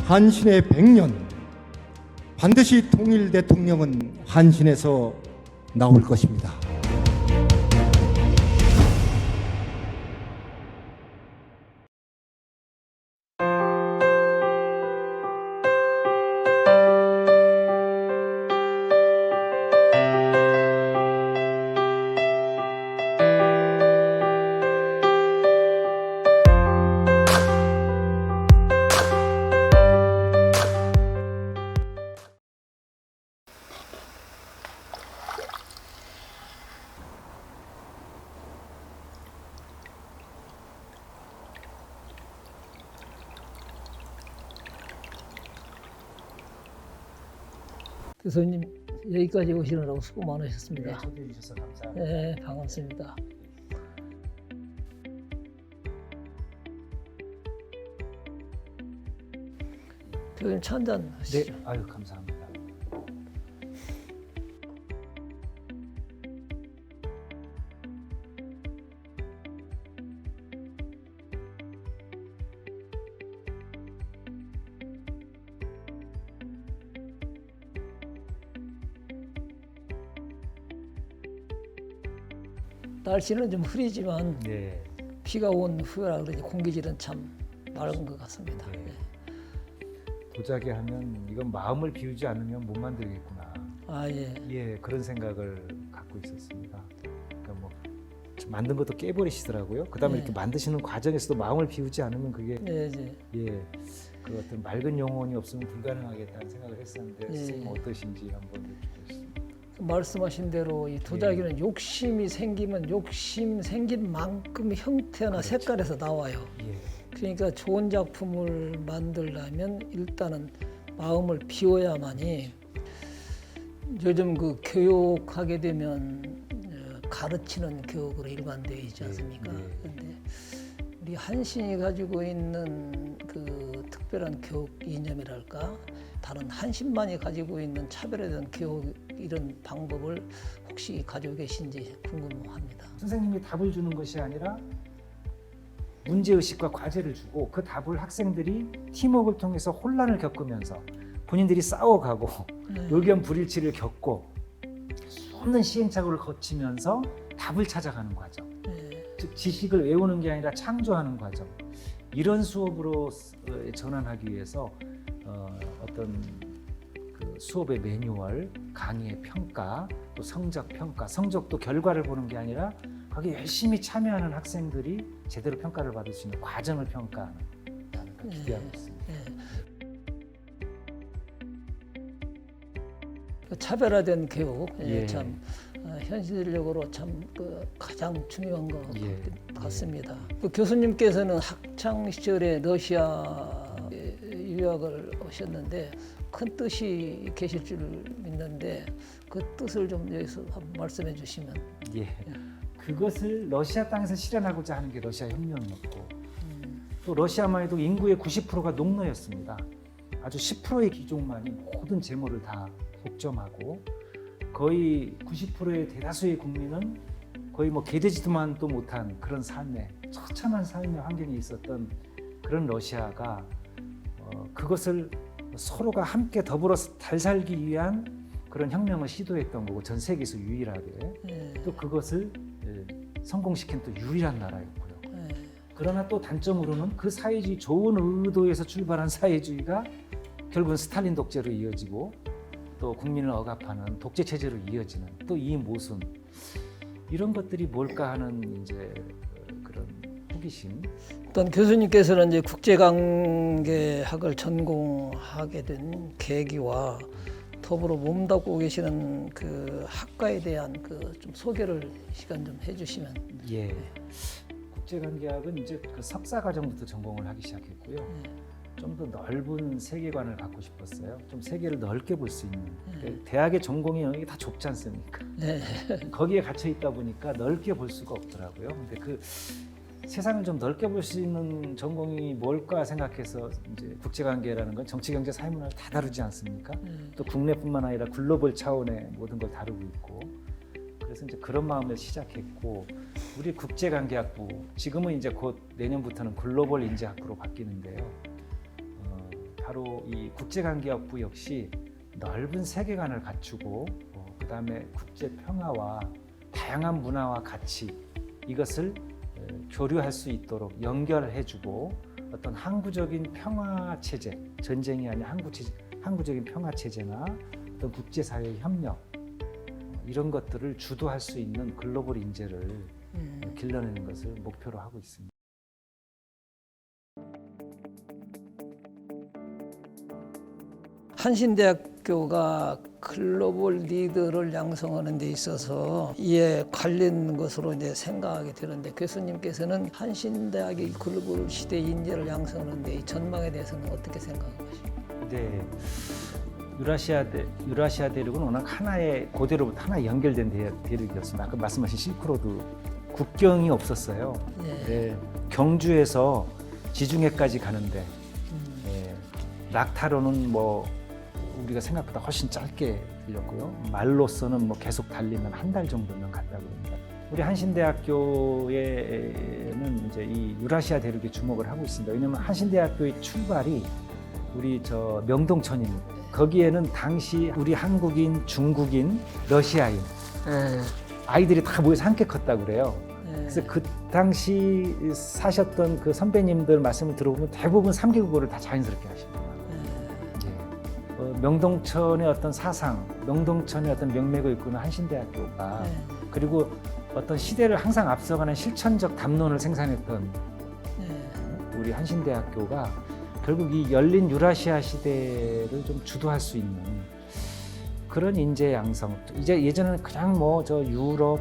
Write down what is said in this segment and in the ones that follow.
한신의 100년, 반드시 통일 대통령은 한신에서 나올 것입니다. 교수님 여기까지 오시느라고 수고 많으셨습니다. 네, 초대해 주셔서 감사합니다. 네, 반갑습니다. 교수님 차 한잔 하시죠. 네, 아유 감사합니다. 날씨는 좀 흐리지만 네, 비가 온 후라 그런지 공기질은 참 맑은 것 같습니다. 네. 네. 도자기 하면 이건 마음을 비우지 않으면 못 만들겠구나. 아 예. 예, 그런 생각을 갖고 있었습니다. 그러니까 뭐 만든 것도 깨버리시더라고요. 그다음에 네. 이렇게 만드시는 과정에서도 마음을 비우지 않으면 그게 네, 네. 예, 그 어떤 맑은 영혼이 없으면 불가능하겠다는 생각을 했었는데 네. 선생님 어떠신지 한번 여쭙고 싶습니다. 말씀하신 대로 이 도자기는 욕심이 생기면 욕심 생긴 만큼 형태나 그렇죠. 색깔에서 나와요. 예, 그러니까 좋은 작품을 만들려면 일단은 마음을 비워야만이, 요즘 그 교육하게 되면 가르치는 교육으로 일관되어 있지 않습니까? 네, 네. 그런데 우리 한신이 가지고 있는 그 특별한 교육 이념이랄까, 다른 한신만이 가지고 있는 차별에 대한 교육 이런 방법을 혹시 가지고 계신지 궁금합니다. 선생님이 답을 주는 것이 아니라 문제의식과 과제를 주고 그 답을 학생들이 팀워크를 통해서 혼란을 겪으면서 본인들이 싸워가고 의견 불일치를 겪고 수없는 시행착오를 거치면서 답을 찾아가는 과정, 즉 지식을 외우는 게 아니라 창조하는 과정, 이런 수업으로 전환하기 위해서 어떤 그 수업의 매뉴얼, 강의의 평가, 또 성적 평가, 성적도 결과를 보는 게 아니라 거기에 열심히 참여하는 학생들이 제대로 평가를 받을 수 있는 과정을 평가하는, 걸 기대하고 있습니다. 그 차별화된 교육, 예. 참 현실적으로 참 그 가장 중요한 것 예. 같습니다. 그 교수님께서는 학창 시절에 러시아 유학을 오셨는데 큰 뜻이 계실 줄 믿는데 그 뜻을 좀 여기서 한번 말씀해 주시면. 예. 그것을 러시아 땅에서 실현하고자 하는 게 러시아 혁명이었고, 또 러시아만 해도 인구의 90%가 농노였습니다. 아주 10%의 귀족만이 모든 재물을 다 독점하고 거의 90%의 대다수의 국민은 거의 뭐 개되지도만도 못한 그런 삶에, 처참한 삶의 환경에 있었던 그런 러시아가 그것을 서로가 함께 더불어 잘 살기 위한 그런 혁명을 시도했던 거고, 전 세계에서 유일하게 또 그것을 성공시킨 또 유일한 나라였고요. 그러나 또 단점으로는 그 사회주의, 좋은 의도에서 출발한 사회주의가 결국은 스탈린 독재로 이어지고 또 국민을 억압하는 독재 체제로 이어지는 또 이 모순, 이런 것들이 뭘까 하는 이제 그런 호기심. 일단 교수님께서는 이제 국제관계학을 전공하게 된 계기와 더불어 몸담고 계시는 그 학과에 대한 그 좀 소개를 시간 좀 해주시면. 예. 국제관계학은 이제 그 석사 과정부터 전공을 하기 시작했고요. 좀 더 넓은 세계관을 갖고 싶었어요. 좀 세계를 넓게 볼 수 있는. 대학의 전공이 여기 다 좁지 않습니까? 네. 거기에 갇혀 있다 보니까 넓게 볼 수가 없더라고요. 근데 그 세상을 좀 넓게 볼 수 있는 전공이 뭘까 생각해서 이제 국제관계라는 건 정치, 경제, 사회문화를 다 다루지 않습니까? 또 국내뿐만 아니라 글로벌 차원의 모든 걸 다루고 있고, 그래서 이제 그런 마음을 시작했고, 우리 국제관계학부, 지금은 이제 곧 내년부터는 글로벌 인재학부로 바뀌는데요. 바로 이 국제관계학부 역시 넓은 세계관을 갖추고 그다음에 국제 평화와 다양한 문화와 가치 이것을 교류할 수 있도록 연결해주고 어떤 항구적인 평화 체제, 전쟁이 아닌 항구적인 평화 체제나 어떤 국제사회 협력 이런 것들을 주도할 수 있는 글로벌 인재를 길러내는 것을 목표로 하고 있습니다. 한신대학교가 글로벌 리더를 양성하는 데 있어서 이에 관련 것으로 이제 생각하게 되는데 교수님께서는 한신대학이 글로벌 시대 인재를 양성하는 데 이 전망에 대해서는 어떻게 생각하고 계십니까? 네, 유라시아 대륙은 워낙 하나의 고대로부터 하나 연결된 대륙이었습니다. 아까 말씀하신 실크로드 국경이 없었어요. 예. 네, 경주에서 지중해까지 가는데 락타로는 뭐 우리가 생각보다 훨씬 짧게 들렸고요. 말로서는 뭐 계속 달리면 한 달 정도면 갔다고 합니다. 우리 한신대학교에는 이제 이 유라시아 대륙에 주목을 하고 있습니다. 왜냐하면 한신대학교의 출발이 우리 저 명동천입니다. 거기에는 당시 우리 한국인, 중국인, 러시아인 아이들이 다 모여서 함께 컸다고 그래요. 그래서 그 당시 사셨던 그 선배님들 말씀을 들어보면 대부분 3개국어를 다 자연스럽게 하십니다. 명동천의 어떤 사상, 명동천의 어떤 명맥을 이끄는 한신대학교가 그리고 어떤 시대를 항상 앞서가는 실천적 담론을 생산했던 우리 한신대학교가 결국 이 열린 유라시아 시대를 좀 주도할 수 있는 그런 인재 양성. 이제 예전에는 그냥 뭐 저 유럽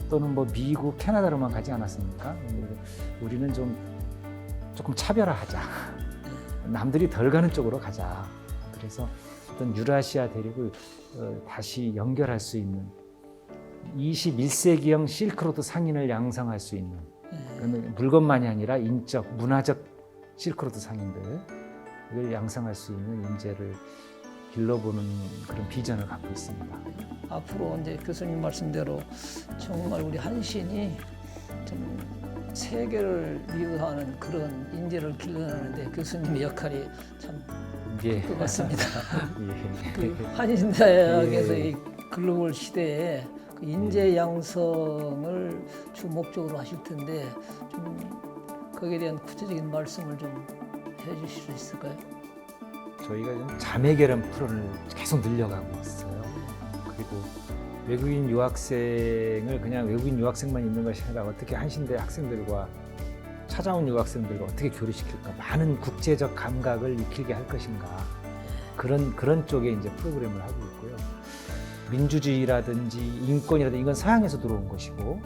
또는 뭐 미국, 캐나다로만 가지 않았습니까? 우리는 좀 조금 차별화하자. 남들이 덜 가는 쪽으로 가자. 그래서 어떤 유라시아 대륙을 다시 연결할 수 있는 21세기형 실크로드 상인을 양성할 수 있는 물건만이 아니라 인적, 문화적 실크로드 상인들 이걸 양성할 수 있는 인재를 길러보는 그런 비전을 갖고 있습니다. 앞으로 이제 교수님 말씀대로 정말 우리 한신이 좀 세계를 리드하는 그런 인재를 길러내는데 교수님의 역할이 참 것 같습니다. 그 한신대학에서 이 글로벌 시대에 그 인재 양성을 주 목적으로 하실 텐데 좀 거기에 대한 구체적인 말씀을 좀 해주실 수 있을까요? 저희가 지금 자매결연 프로를 계속 늘려가고 있어요. 그리고 외국인 유학생을 그냥 외국인 유학생만 있는 것이 아니라 어떻게 한신대 학생들과 찾아온 유학생들과 어떻게 교류시킬까, 많은 국제적 감각을 익히게 할 것인가, 그런 쪽에 이제 프로그램을 하고 있고요. 민주주의라든지 인권이라든지 이건 서양에서 들어온 것이고,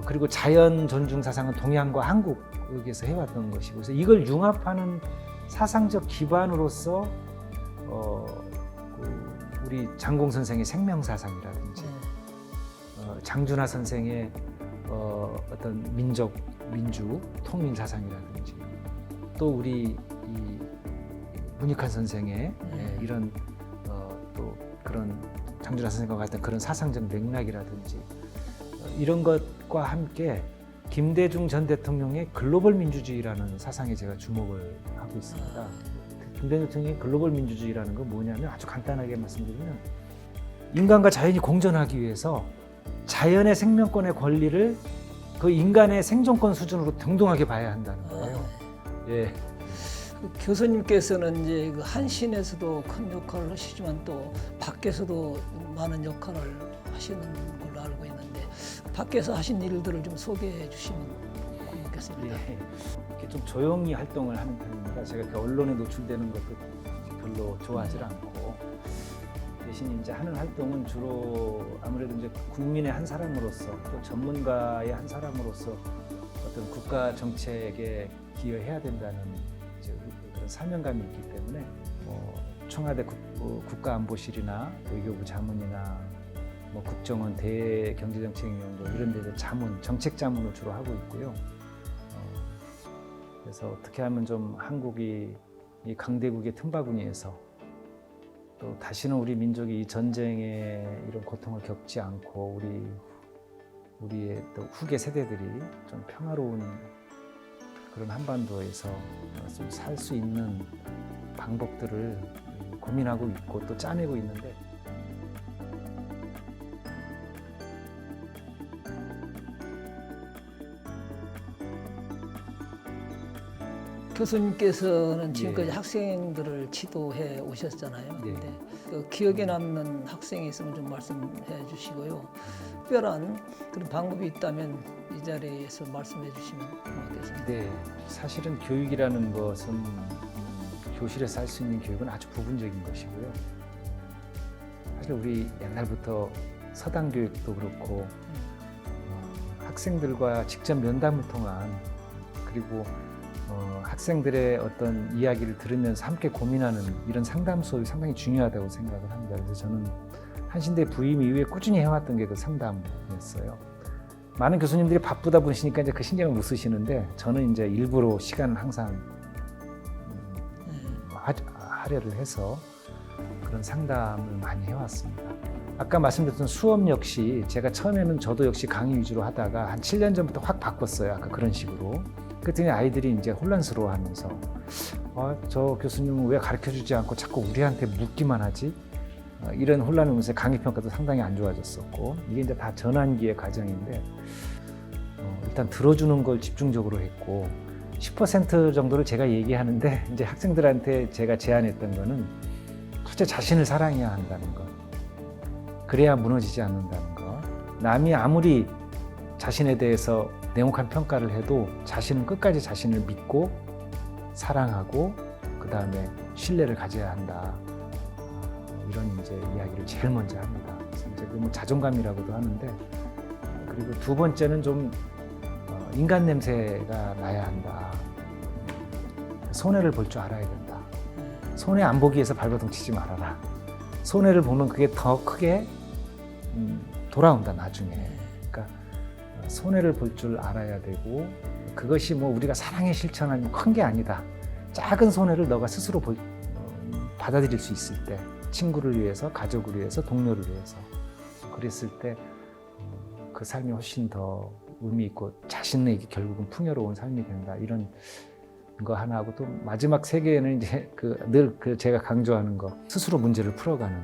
그리고 자연 존중 사상은 동양과 한국에서 해왔던 것이고, 그래서 이걸 융합하는 사상적 기반으로서 우리 장공 선생의 생명 사상이라든지 장준하 선생의 어떤 민주 통일 사상이라든지 또 우리 이 문익환 선생의 이런 또 그런 장준하 선생과 같은 그런 사상적 맥락이라든지 이런 것과 함께 김대중 전 대통령의 글로벌 민주주의라는 사상에 제가 주목을 하고 있습니다. 김대중 대통령의 글로벌 민주주의라는 건 뭐냐면 아주 간단하게 말씀드리면 인간과 자연이 공존하기 위해서 자연의 생명권의 권리를 그 인간의 생존권 수준으로 동등하게 봐야 한다는 거예요. 예. 그 교수님께서는 이제 그 한신에서도 큰 역할을 하시지만 또 밖에서도 많은 역할을 하시는 걸로 알고 있는데 밖에서 하신 일들을 좀 소개해 주시면 고맙겠습니다. 예. 이렇게 좀 조용히 활동을 하는 편입니다. 제가 그 언론에 노출되는 것도 별로 좋아하지 않고 대신 이제 하는 활동은 주로 아무래도 이제 국민의 한 사람으로서 또 전문가의 한 사람으로서 어떤 국가 정책에 기여해야 된다는 이제 그런 사명감이 있기 때문에 청와대 국가안보실이나 외교부 자문이나 국정원 대경제정책연구원 이런 데서 정책 자문을 주로 하고 있고요. 그래서 어떻게 하면 좀 한국이 이 강대국의 틈바구니에서 또 다시는 우리 민족이 이 전쟁의 이런 고통을 겪지 않고 우리의 또 후계 세대들이 좀 평화로운 그런 한반도에서 좀 살 수 있는 방법들을 고민하고 있고 또 짜내고 있는데 교수님께서는 지금까지 예. 학생들을 지도해 오셨잖아요. 예. 근데 그 기억에 남는 학생이 있으면 좀 말씀해 주시고요. 특별한 그런 방법이 있다면 이 자리에서 말씀해 주시면 고맙겠습니다. 네, 사실은 교육이라는 것은 교실에서 할 수 있는 교육은 아주 부분적인 것이고요. 사실 우리 옛날부터 서당 교육도 그렇고 학생들과 직접 면담을 통한 그리고 학생들의 어떤 이야기를 들으면서 함께 고민하는 이런 상담 수업이 상당히 중요하다고 생각을 합니다. 그래서 저는 한신대 부임 이후에 꾸준히 해왔던 게 그 상담이었어요. 많은 교수님들이 바쁘다 보시니까 이제 그 신경을 못 쓰시는데 저는 이제 일부러 시간을 항상 할애를 해서 그런 상담을 많이 해왔습니다. 아까 말씀드렸던 수업 역시 제가 처음에는 저도 역시 강의 위주로 하다가 한 7년 전부터 확 바꿨어요. 아까 그런 식으로. 그랬더니 아이들이 이제 혼란스러워하면서 저 교수님은 왜 가르쳐주지 않고 자꾸 우리한테 묻기만 하지? 이런 혼란을 보면서 강의 평가도 상당히 안 좋아졌었고 이게 이제 다 전환기의 과정인데 일단 들어주는 걸 집중적으로 했고 10% 정도를 제가 얘기하는데 이제 학생들한테 제가 제안했던 거는 첫째 자신을 사랑해야 한다는 것, 그래야 무너지지 않는다는 것. 남이 아무리 자신에 대해서 냉혹한 평가를 해도 자신은 끝까지 자신을 믿고 사랑하고 그 다음에 신뢰를 가져야 한다. 이런 이제 이야기를 제일 먼저 합니다. 그래서 이제 그 뭐 자존감이라고도 하는데 그리고 두 번째는 좀 인간 냄새가 나야 한다. 손해를 볼 줄 알아야 된다. 손해 안 보기 위해서 발버둥 치지 말아라. 손해를 보면 그게 더 크게 돌아온다 나중에. 그러니까 손해를 볼 줄 알아야 되고 그것이 뭐 우리가 사랑의 실천하는 큰 게 아니다. 작은 손해를 너가 스스로 받아들일 수 있을 때 친구를 위해서, 가족을 위해서, 동료를 위해서 그랬을 때 그 삶이 훨씬 더 의미 있고 자신에게 결국은 풍요로운 삶이 된다. 이런 거 하나 하고 또 마지막 세 개는 이제 늘 제가 강조하는 거 스스로 문제를 풀어가는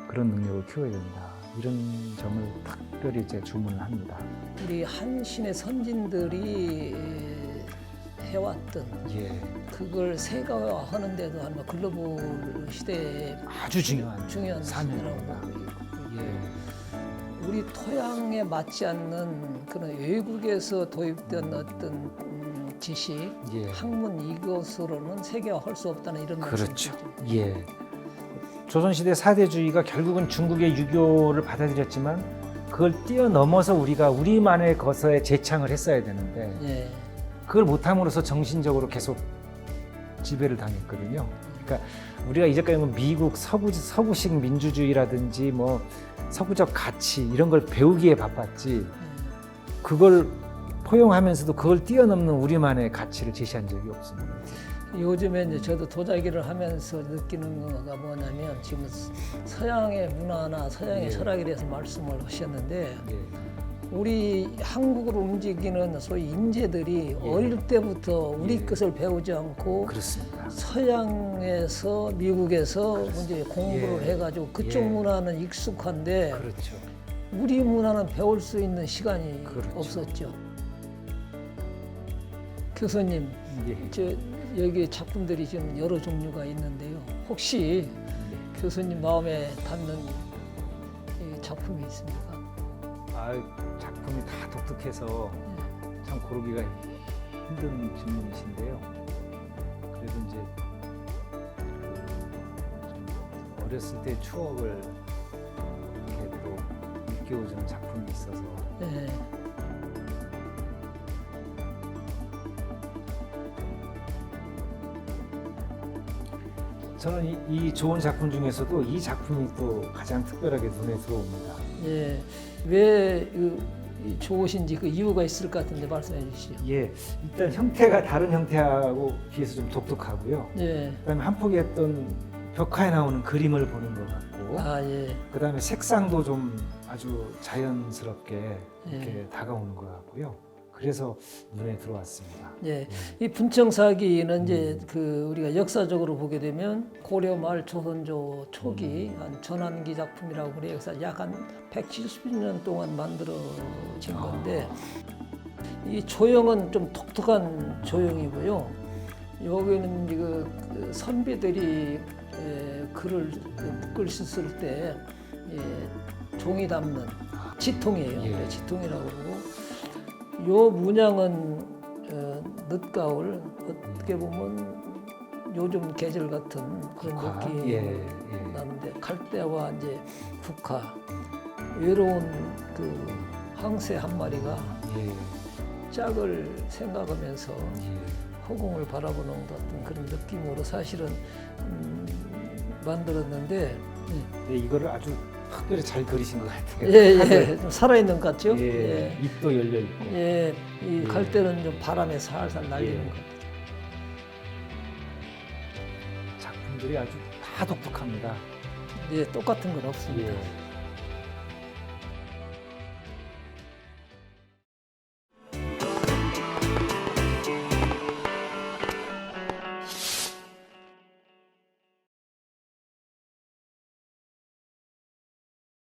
그런 능력을 키워야 된다. 이런 점을 특별히 이제 주문을 합니다. 우리 한신의 선진들이 해왔던 예, 그걸 세계화하는데도 아마 글로벌 시대에 아주 중요한 중요한 사명입니다. 사람이라고 예. 우리 토양에 맞지 않는 그런 외국에서 도입된 어떤 지식, 예. 학문 이것으로는 세계화할 수 없다는 이런 그렇죠. 말씀이죠. 예. 조선시대 사대주의가 결국은 중국의 유교를 받아들였지만 그걸 뛰어넘어서 우리가 우리만의 것에 재창을 했어야 되는데 예. 그걸 못함으로써 정신적으로 계속 지배를 당했거든요. 그러니까 우리가 이제까지 미국 서구식 민주주의라든지 뭐 서구적 가치 이런 걸 배우기에 바빴지 그걸 포용하면서도 그걸 뛰어넘는 우리만의 가치를 제시한 적이 없습니다. 요즘에 이제 저도 도자기를 하면서 느끼는 거가 뭐냐면 지금 서양의 문화나 서양의 예. 철학에 대해서 말씀을 하셨는데 예. 우리 한국으로 움직이는 소위 인재들이 예. 어릴 때부터 우리 예. 것을 배우지 않고 그렇습니다. 서양에서 미국에서 이제 공부를 예. 해가지고 그쪽 예. 문화는 익숙한데 그렇죠. 우리 문화는 배울 수 있는 시간이 그렇죠. 없었죠. 교수님, 예. 여기 작품들이 지금 여러 종류가 있는데요. 혹시 교수님 마음에 담는 이 작품이 있습니까? 작품이 다 독특해서 참 고르기가 힘든 질문이신데요. 그래도 이제 좀 어렸을 때 추억을 이렇게 또 일깨워주는 작품이 있어서 네. 저는 이 좋은 작품 중에서도 이 작품이 또 가장 특별하게 눈에 들어옵니다. 예. 왜 좋으신지 그 이유가 있을 것 같은데 말씀해 주시죠. 예, 일단 형태가 다른 형태하고 비해서 좀 독특하고요. 예. 그다음에 한 폭의 어떤 벽화에 나오는 그림을 보는 것 같고, 아, 예. 그다음에 색상도 좀 아주 자연스럽게 이렇게 예. 다가오는 것 같고요. 그래서 눈에 들어왔습니다. 예, 이 분청사기는 이제 그 우리가 역사적으로 보게 되면 고려 말 조선조 초기 한 전환기 작품이라고 그래요. 그래서 약 한 170년 동안 만들어진 건데 이 조형은 좀 독특한 조형이고요. 여기는 그 선비들이 글을 묶글 쓸 때 종이 담는 지통이에요. 예. 지통이라고 그러고 요 문양은 늦가을 어떻게 보면 요즘 계절 같은 그런 국화? 느낌이 예. 나는데 갈대와 이제 국화 외로운 그 황새 한 마리가 예. 짝을 생각하면서 예. 허공을 바라보는 것 같은 그런 느낌으로 사실은 만들었는데 네, 이거를 아주 특별히 잘 그리신 것 같아요. 예, 좀 살아있는 것 같죠? 예. 입도 열려 있고. 예, 이 예. 갈대는 좀 바람에 살살 날리는 예. 것 같아요. 작품들이 아주 다 독특합니다. 예, 똑같은 건 없습니다. 예.